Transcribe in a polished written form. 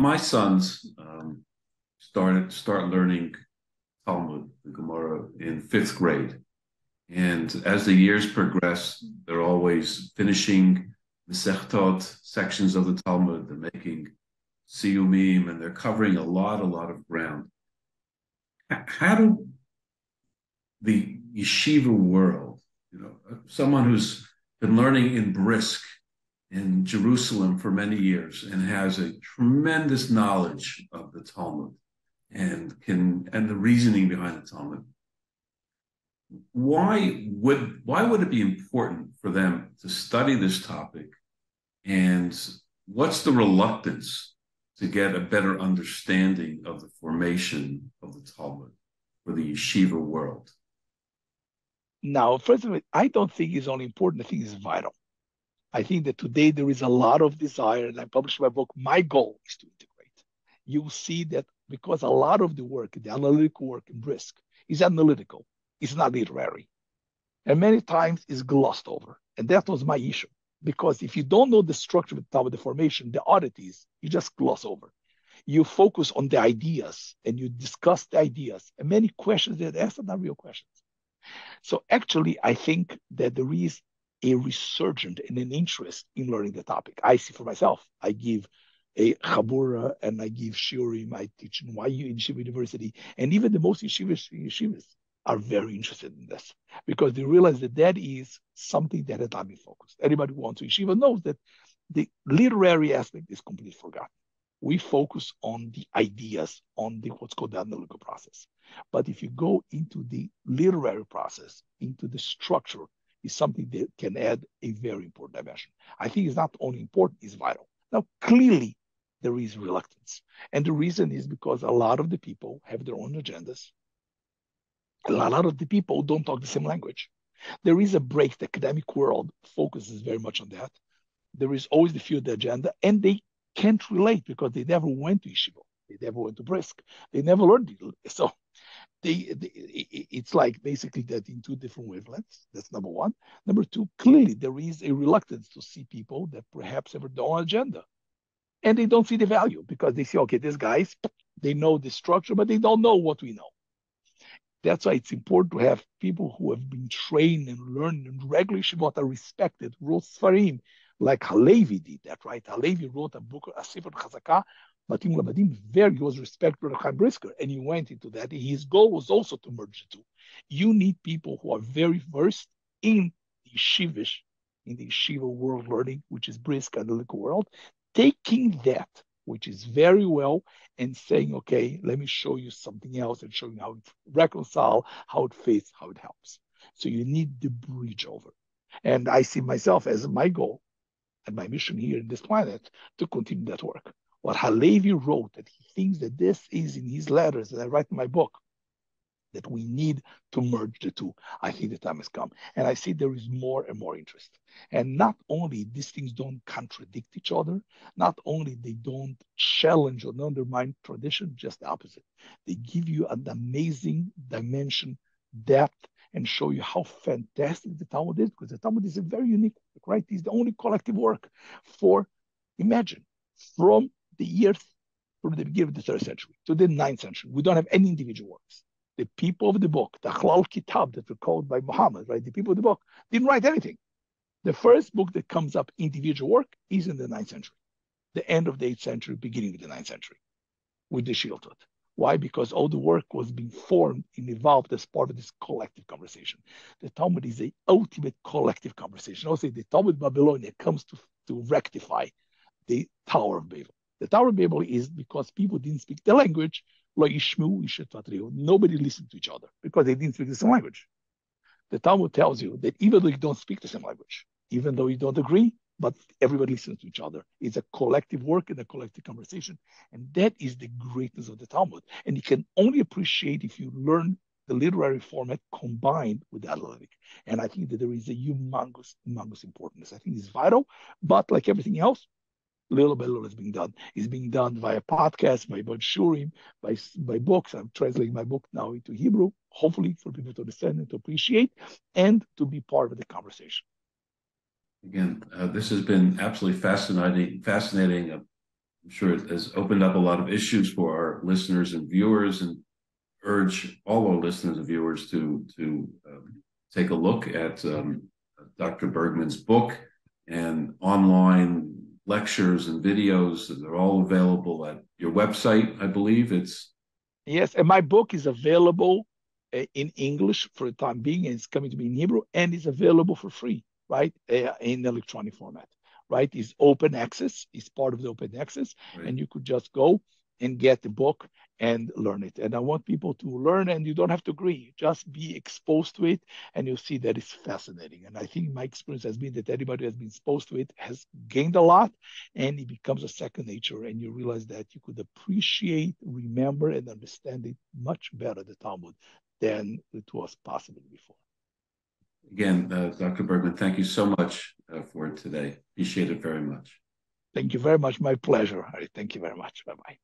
my sons start learning Talmud, the Gemara, in fifth grade. And as the years progress, they're always finishing Masechtot sections of the Talmud. They're making siyumim, and they're covering a lot of ground. How do the yeshiva world, someone who's been learning in Brisk in Jerusalem for many years and has a tremendous knowledge of the Talmud and the reasoning behind the Talmud, why would it be important for them to study this topic, and what's the reluctance to get a better understanding of the formation of the Talmud for the yeshiva world? Now, first of all, I don't think it's only important. I think it's vital. I think that today there is a lot of desire, and I published my book. My goal is to integrate. You'll see that because a lot of the work, the analytical work in Brisk, is analytical. It's not literary. And many times it's glossed over. And that was my issue. Because if you don't know the structure of the Talmud, the formation, the oddities, you just gloss over. You focus on the ideas and you discuss the ideas. And many questions that asked are not real questions. So actually, I think that there is a resurgence and an interest in learning the topic. I see for myself. I give a chabura and I give shiurim. I teach in Yeshiva University. And even the most yeshivas are very interested in this because they realize that is something that has not been focused. Anybody who wants to yeshiva knows that the literary aspect is completely forgotten. We focus on the ideas, on what's called the analytical process. But if you go into the literary process, into the structure, is something that can add a very important dimension. I think it's not only important, it's vital. Now, clearly, there is reluctance. And the reason is because a lot of the people have their own agendas. A lot of the people don't talk the same language. There is a break. The academic world focuses very much on that. There is always the field agenda, and they can't relate because they never went to yeshiva. They never went to Brisk. They never learned it. So it's like basically that in two different wavelengths. That's number one. Number two, clearly there is a reluctance to see people that perhaps have their own agenda. And they don't see the value because they say, okay, these guys, they know the structure, but they don't know what we know. That's why it's important to have people who have been trained and learned and regularly Shivot are respected, wrote Sfarim, like Halevy did that, right? Halevy wrote a book, a Sefer Chazakah, but he was respected by Chaim Brisker, and he went into that. His goal was also to merge the two. You need people who are very versed in the yeshiva world learning, which is Brisk and the Likud world, taking that, which is very well, and saying, okay, let me show you something else and show you how it reconciles, how it fits, how it helps. So you need the bridge over. And I see myself as my goal and my mission here in this planet to continue that work. What Halevy wrote, that he thinks that this is in his letters that I write in my book, that we need to merge the two. I think the time has come. And I see there is more and more interest. And not only these things don't contradict each other, not only they don't challenge or undermine tradition, just the opposite. They give you an amazing dimension, depth, and show you how fantastic the Talmud is, because the Talmud is a very unique work, right? It's the only collective work for, imagine, from the beginning of the 3rd century to the 9th century, we don't have any individual works. The people of the book, the Achlal Kitab that were called by Muhammad, right? The people of the book didn't write anything. The first book that comes up, individual work, is in the 9th century, the end of the 8th century, beginning of the 9th century, with the Shiltot. Why? Because all the work was being formed and evolved as part of this collective conversation. The Talmud is the ultimate collective conversation. Also, the Talmud Babylonian comes to rectify the Tower of Babel. The Tower of Babel is because people didn't speak the language. Nobody listened to each other because they didn't speak the same language. The Talmud tells you that even though you don't speak the same language, even though you don't agree, but everybody listens to each other. It's a collective work and a collective conversation. And that is the greatness of the Talmud. And you can only appreciate if you learn the literary format combined with the analytic. And I think that there is a humongous importance. I think it's vital, but like everything else, little by little is being done. It's being done via podcasts, by shurim, by books. I'm translating my book now into Hebrew, hopefully for people to understand and to appreciate and to be part of the conversation. Again, this has been absolutely fascinating, I'm sure it has opened up a lot of issues for our listeners and viewers, and urge all our listeners and viewers to take a look at Dr. Bergmann's book and online lectures and videos. They're all available at your website, I believe. It's Yes, and my book is available in English for the time being, and it's coming to me in Hebrew, and it's available for free, right, in electronic format, right? It's open access, it's part of the open access, right. and you could just go and get the book and learn it. And I want people to learn, and you don't have to agree, just be exposed to it, and you'll see that it's fascinating. And I think my experience has been that anybody who has been exposed to it has gained a lot, and it becomes a second nature, and you realize that you could appreciate, remember, and understand it much better, the Talmud, than it was possible before. Again, Dr. Bergmann, thank you so much for today. Appreciate it very much. Thank you very much. My pleasure, Harry. Thank you very much. Bye-bye.